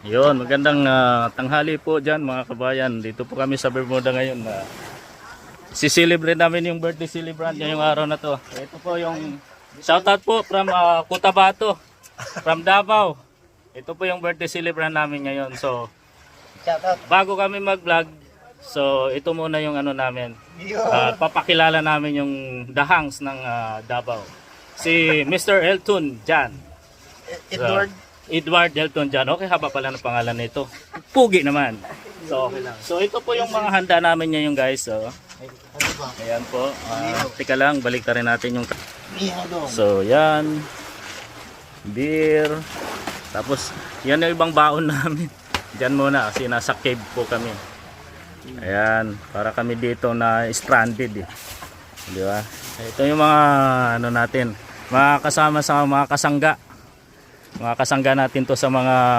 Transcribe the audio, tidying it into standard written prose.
Yun, magandang tanghali po dyan mga kabayan. Dito po kami sa Bermuda ngayon. Si-celebrate namin yung birthday celebrant ngayong araw na to. Ito po yung shoutout po from Cotabato, from Davao. Ito po yung birthday celebrant namin ngayon. So, bago kami mag-vlog, so ito muna yung ano namin. Papakilala namin yung The Hangs ng Davao. Si Mr. Elton Jan. Edward Elton Jan. Okay, haba pala ng pangalan nito. Pugi naman. So, okay lang. So, ito po yung mga handa namin ngayon guys. So, ayan po. Tika lang, balik rin natin yung... So, yan. Beer. Tapos, yan yung ibang baon namin. Diyan muna kasi nasa cave po kami. Ayan. Para kami dito na stranded eh. Di ba? Ito yung mga ano natin. Mga kasama sa mga kasangga. Mga kasangga natin to sa mga